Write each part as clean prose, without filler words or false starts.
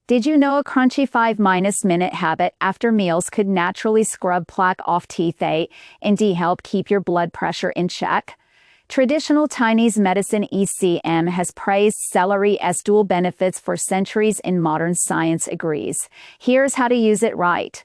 Did you know a crunchy 5-minute habit after meals could naturally scrub plaque off teeth and help keep your blood pressure in check? Traditional Chinese medicine TCM has praised celery as dual benefits for centuries, and modern science agrees. Here's how to use it right.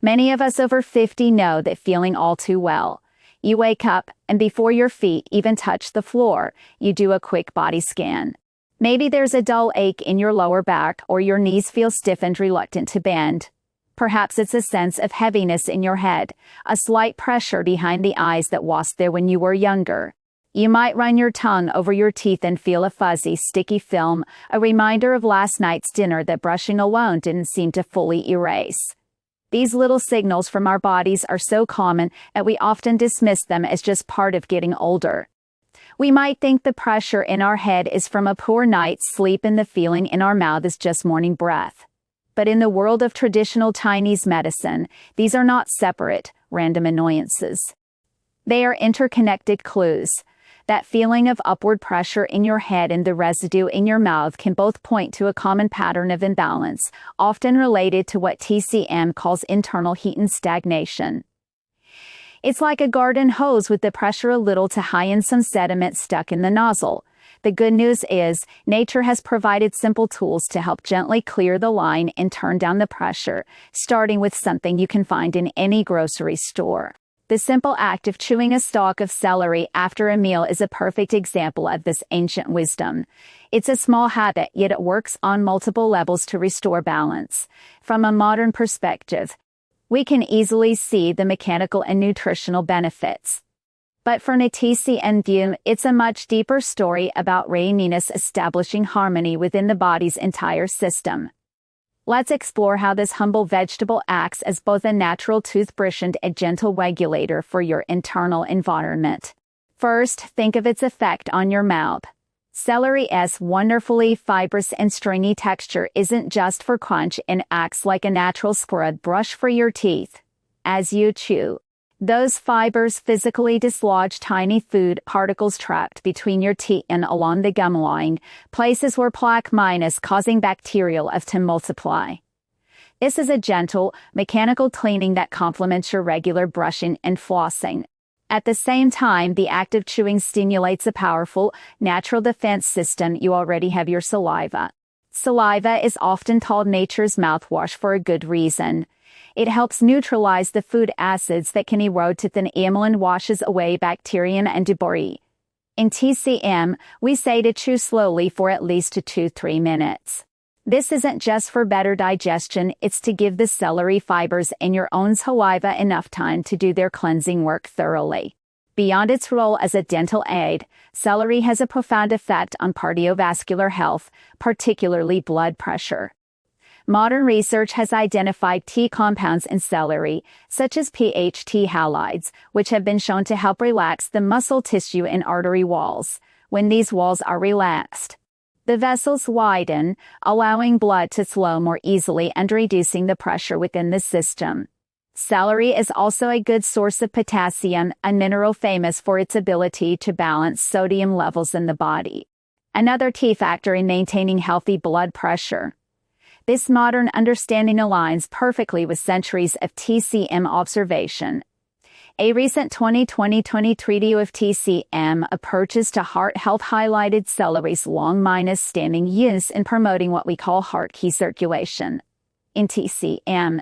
Many of us over 50 know that feeling all too well. You wake up, and before your feet even touch the floor, you do a quick body scan. Maybe there's a dull ache in your lower back, or your knees feel stiff and reluctant to bend. Perhaps it's a sense of heaviness in your head, a slight pressure behind the eyes that was there when you were younger. You might run your tongue over your teeth and feel a fuzzy, sticky film, a reminder of last night's dinner that brushing alone didn't seem to fully erase. These little signals from our bodies are so common that we often dismiss them as just part of getting older. We might think the pressure in our head is from a poor night's sleep and the feeling in our mouth is just morning breath. But in the world of traditional Chinese medicine, these are not separate, random annoyances. They are interconnected clues. That feeling of upward pressure in your head and the residue in your mouth can both point to a common pattern of imbalance, often related to what TCM calls internal heat and stagnation. It's like a garden hose with the pressure a little too high and some sediment stuck in the nozzle. The good news is, nature has provided simple tools to help gently clear the line and turn down the pressure, starting with something you can find in any grocery store. The simple act of chewing a stalk of celery after a meal is a perfect example of this ancient wisdom. It's a small habit, yet it works on multiple levels to restore balance. From a modern perspective, we can easily see the mechanical and nutritional benefits. But from a TCM view, it's a much deeper story about readiness, establishing harmony within the body's entire system. Let's explore how this humble vegetable acts as both a natural toothbrush and a gentle regulator for your internal environment. First, think of its effect on your mouth. Celery's wonderfully fibrous and stringy texture isn't just for crunch and acts like a natural scrub brush for your teeth. As you chew, those fibers physically dislodge tiny food particles trapped between your teeth and along the gum line, places where plaque minus causing bacterial to multiply. This is a gentle, mechanical cleaning that complements your regular brushing and flossing. At the same time, the act of chewing stimulates a powerful, natural defense system. You already have your saliva. Saliva is often called nature's mouthwash for a good reason. It helps neutralize the food acids that can erode to thin enamel and washes away bacteria and debris. In TCM, we say to chew slowly for at least 2-3 minutes. This isn't just for better digestion, it's to give the celery fibers in your own saliva enough time to do their cleansing work thoroughly. Beyond its role as a dental aid, celery has a profound effect on cardiovascular health, particularly blood pressure. Modern research has identified T compounds in celery, such as PHT halides, which have been shown to help relax the muscle tissue and artery walls. When these walls are relaxed, the vessels widen, allowing blood to flow more easily and reducing the pressure within the system. Celery is also a good source of potassium, a mineral famous for its ability to balance sodium levels in the body. Another key factor in maintaining healthy blood pressure. This modern understanding aligns perfectly with centuries of TCM observation. A recent 2020 review of TCM approaches to heart health highlighted celery's long-standing use in promoting what we call heart key circulation. In TCM,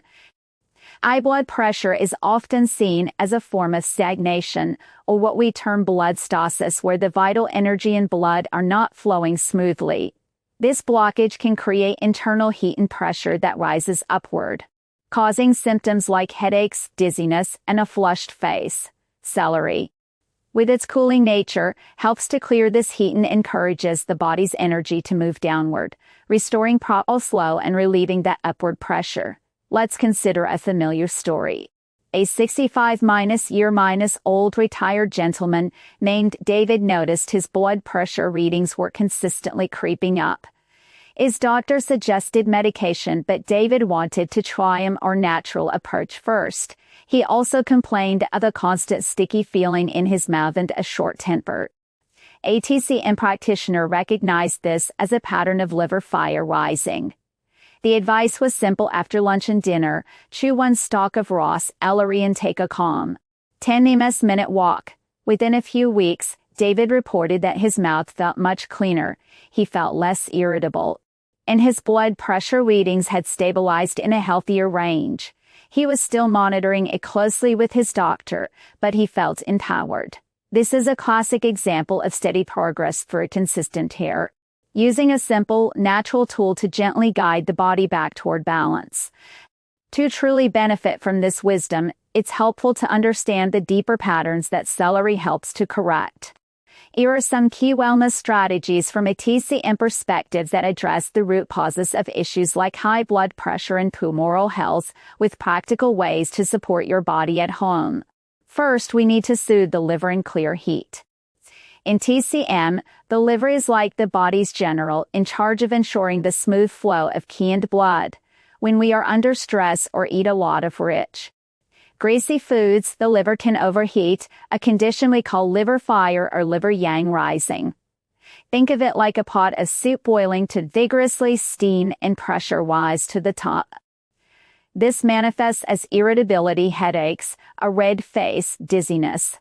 high blood pressure is often seen as a form of stagnation, or what we term blood stasis, where the vital energy and blood are not flowing smoothly. This blockage can create internal heat and pressure that rises upward, causing symptoms like headaches, dizziness, and a flushed face. Celery, with its cooling nature, helps to clear this heat and encourages the body's energy to move downward, restoring proper flow and relieving that upward pressure. Let's consider a familiar story. A 65-year-old retired gentleman named David noticed his blood pressure readings were consistently creeping up. His doctor suggested medication, but David wanted to try a more natural approach first. He also complained of a constant sticky feeling in his mouth and a short temper. A TCM practitioner recognized this as a pattern of liver fire rising. The advice was simple: after lunch and dinner, chew one stalk of raw celery and take a calm 10-minute walk. Within a few weeks, David reported that his mouth felt much cleaner, he felt less irritable, and his blood pressure readings had stabilized in a healthier range. He was still monitoring it closely with his doctor, but he felt empowered. This is a classic example of steady progress through consistent care, using a simple, natural tool to gently guide the body back toward balance. To truly benefit from this wisdom, it's helpful to understand the deeper patterns that celery helps to correct. Here are some key wellness strategies from a TCM perspective that address the root causes of issues like high blood pressure and poor oral health, with practical ways to support your body at home. First, we need to soothe the liver and clear heat. In TCM, the liver is like the body's general, in charge of ensuring the smooth flow of qi and blood. When we are under stress or eat a lot of rich, greasy foods, the liver can overheat, a condition we call liver fire or liver yang rising. Think of it like a pot of soup boiling to vigorously steam and pressure rise to the top. This manifests as irritability, headaches, a red face, dizziness,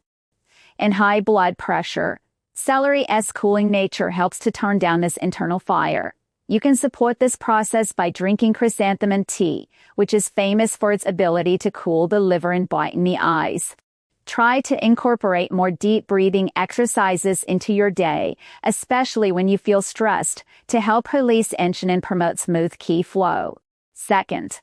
and high blood pressure. Celery's cooling nature helps to turn down this internal fire. You can support this process by drinking chrysanthemum tea, which is famous for its ability to cool the liver and brighten the eyes. Try to incorporate more deep breathing exercises into your day, especially when you feel stressed, to help release tension and promote smooth qi flow. Second,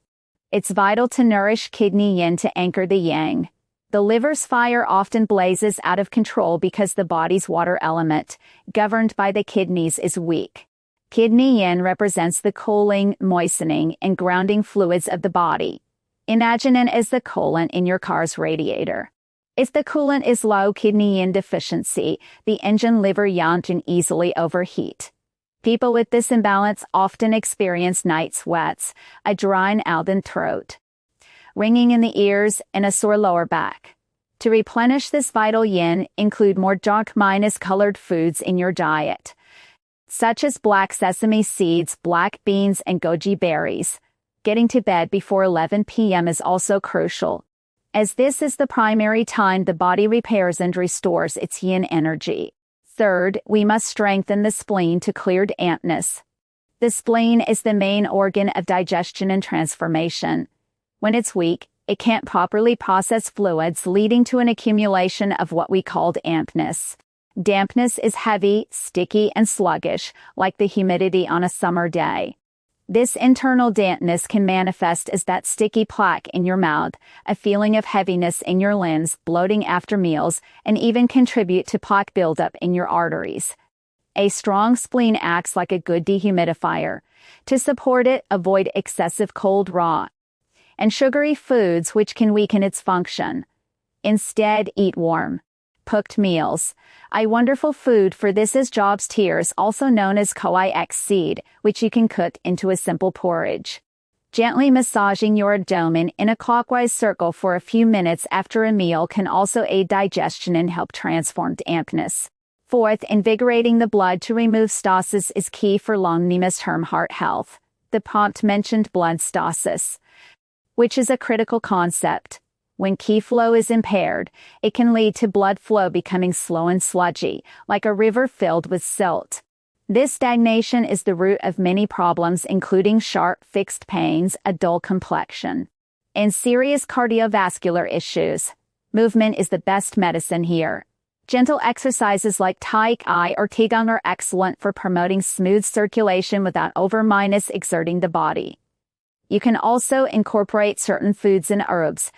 it's vital to nourish kidney yin to anchor the yang. The liver's fire often blazes out of control because the body's water element, governed by the kidneys, is weak. Kidney yin represents the cooling, moistening, and grounding fluids of the body. Imagine it as the coolant in your car's radiator. If the coolant is low, kidney yin deficiency, the engine liver yang can easily overheat. People with this imbalance often experience night sweats, a dry and alden throat, ringing in the ears, and a sore lower back. To replenish this vital yin, include more dark-colored foods in your diet, such as black sesame seeds, black beans, and goji berries. Getting to bed before 11 p.m. is also crucial, as this is the primary time the body repairs and restores its yin energy. Third, we must strengthen the spleen to clear dampness. The spleen is the main organ of digestion and transformation. When it's weak, it can't properly process fluids, leading to an accumulation of what we call dampness. Dampness is heavy, sticky, and sluggish, like the humidity on a summer day. This internal dampness can manifest as that sticky plaque in your mouth, a feeling of heaviness in your limbs, bloating after meals, and even contribute to plaque buildup in your arteries. A strong spleen acts like a good dehumidifier. To support it, avoid excessive cold, raw, and sugary foods which can weaken its function. Instead, eat warm, cooked meals. A wonderful food for this is Job's tears, also known as koiX seed, which you can cook into a simple porridge. Gently massaging your abdomen in a clockwise circle for a few minutes after a meal can also aid digestion and help transform dampness. Fourth, invigorating the blood to remove stasis is key for long-term heart health. The prompt mentioned blood stasis, which is a critical concept. When qi flow is impaired, it can lead to blood flow becoming slow and sludgy, like a river filled with silt. This stagnation is the root of many problems, including sharp, fixed pains, a dull complexion, and serious cardiovascular issues. Movement is the best medicine here. Gentle exercises like Tai Chi or Qigong are excellent for promoting smooth circulation without exerting the body. You can also incorporate certain foods and herbs,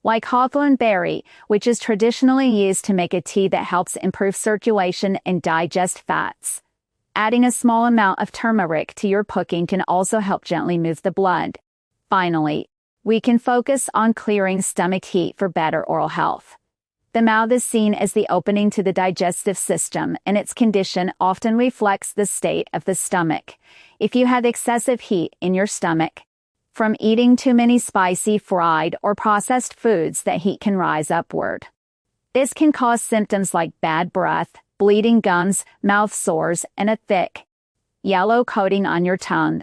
like hawthorn berry, which is traditionally used to make a tea that helps improve circulation and digest fats. Adding a small amount of turmeric to your cooking can also help gently move the blood. Finally, we can focus on clearing stomach heat for better oral health. The mouth is seen as the opening to the digestive system, and its condition often reflects the state of the stomach. If you have excessive heat in your stomach from eating too many spicy, fried, or processed foods, that heat can rise upward. This can cause symptoms like bad breath, bleeding gums, mouth sores, and a thick, yellow coating on your tongue.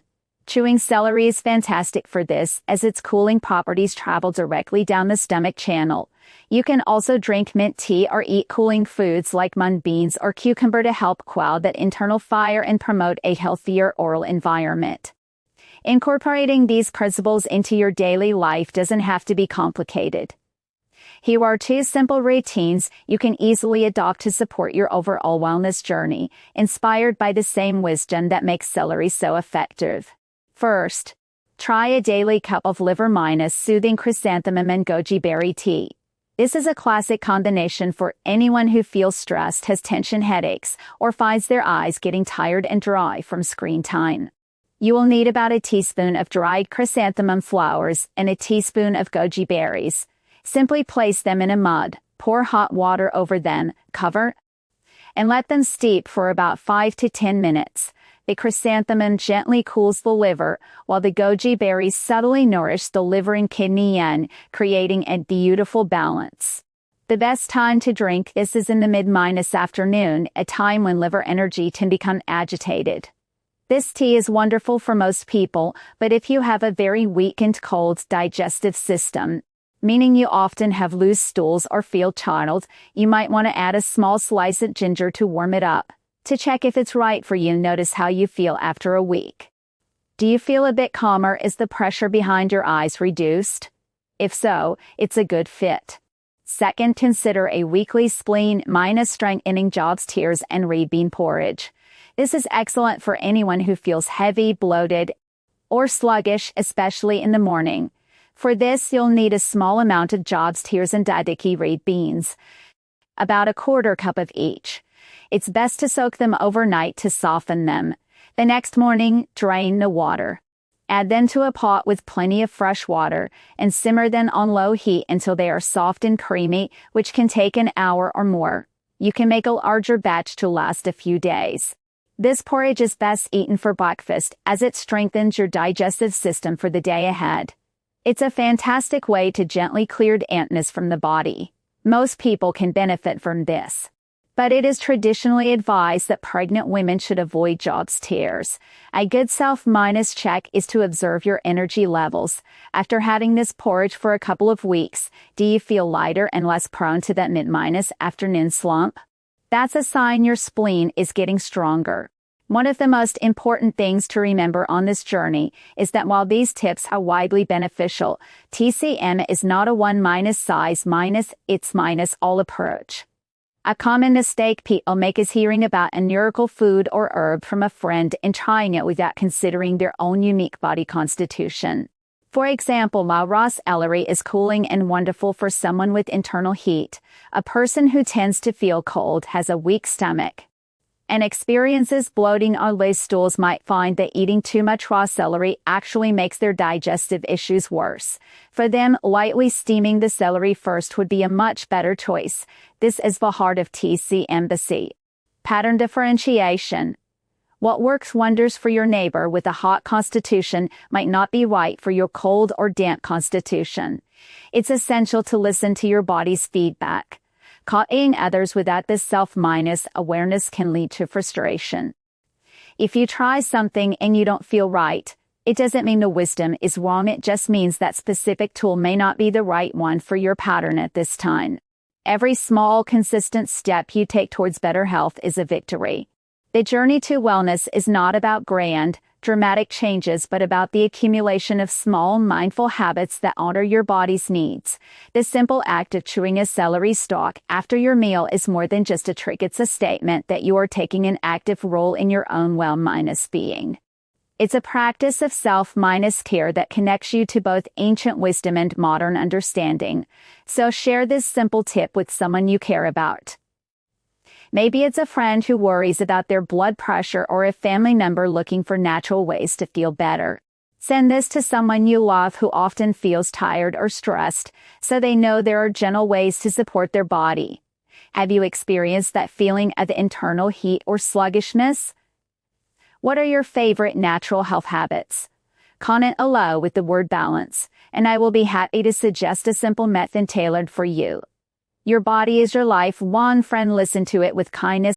Chewing celery is fantastic for this, as its cooling properties travel directly down the stomach channel. You can also drink mint tea or eat cooling foods like mung beans or cucumber to help quell that internal fire and promote a healthier oral environment. Incorporating these principles into your daily life doesn't have to be complicated. Here are 2 simple routines you can easily adopt to support your overall wellness journey, inspired by the same wisdom that makes celery so effective. First, try a daily cup of liver-soothing chrysanthemum and goji berry tea. This is a classic combination for anyone who feels stressed, has tension headaches, or finds their eyes getting tired and dry from screen time. You will need about a teaspoon of dried chrysanthemum flowers and a teaspoon of goji berries. Simply place them in a mug, pour hot water over them, cover, and let them steep for about 5 to 10 minutes. The chrysanthemum gently cools the liver, while the goji berries subtly nourish the liver and kidney yin, creating a beautiful balance. The best time to drink this is in the mid-afternoon, a time when liver energy can become agitated. This tea is wonderful for most people, but if you have a very weak and cold digestive system, meaning you often have loose stools or feel chilled, you might want to add a small slice of ginger to warm it up. To check if it's right for you, notice how you feel after a week. Do you feel a bit calmer? Is the pressure behind your eyes reduced? If so, it's a good fit. Second, consider a weekly spleen-strengthening jobs tears and red bean porridge. This is excellent for anyone who feels heavy, bloated, or sluggish, especially in the morning. For this, you'll need a small amount of jobs tears and dadiki red beans, about a quarter cup of each. It's best to soak them overnight to soften them. The next morning, drain the water. Add them to a pot with plenty of fresh water and simmer them on low heat until they are soft and creamy, which can take an hour or more. You can make a larger batch to last a few days. This porridge is best eaten for breakfast, as it strengthens your digestive system for the day ahead. It's a fantastic way to gently clear dampness from the body. Most people can benefit from this, but it is traditionally advised that pregnant women should avoid jobs tears. A good self-check is to observe your energy levels. After having this porridge for a couple of weeks, do you feel lighter and less prone to that mid-afternoon slump? That's a sign your spleen is getting stronger. One of the most important things to remember on this journey is that while these tips are widely beneficial, TCM is not a one-size-it's-all approach. A common mistake people make is hearing about a miracle food or herb from a friend and trying it without considering their own unique body constitution. For example, while raw celery is cooling and wonderful for someone with internal heat, a person who tends to feel cold, has a weak stomach, and experiences bloating or loose stools might find that eating too much raw celery actually makes their digestive issues worse. For them, lightly steaming the celery first would be a much better choice. This is the heart of TCM. Pattern differentiation. What works wonders for your neighbor with a hot constitution might not be right for your cold or damp constitution. It's essential to listen to your body's feedback. Copying others without this self-awareness can lead to frustration. If you try something and you don't feel right, it doesn't mean the wisdom is wrong. It just means that specific tool may not be the right one for your pattern at this time. Every small, consistent step you take towards better health is a victory. The journey to wellness is not about grand, dramatic changes, but about the accumulation of small, mindful habits that honor your body's needs. The simple act of chewing a celery stalk after your meal is more than just a trick. It's a statement that you are taking an active role in your own well-being. It's a practice of self-care that connects you to both ancient wisdom and modern understanding. So share this simple tip with someone you care about. Maybe it's a friend who worries about their blood pressure or a family member looking for natural ways to feel better. Send this to someone you love who often feels tired or stressed, so they know there are gentle ways to support their body. Have you experienced that feeling of internal heat or sluggishness? What are your favorite natural health habits? Comment below with the word balance, and I will be happy to suggest a simple method tailored for you. Your body is your life. One friend, listen to it with kindness.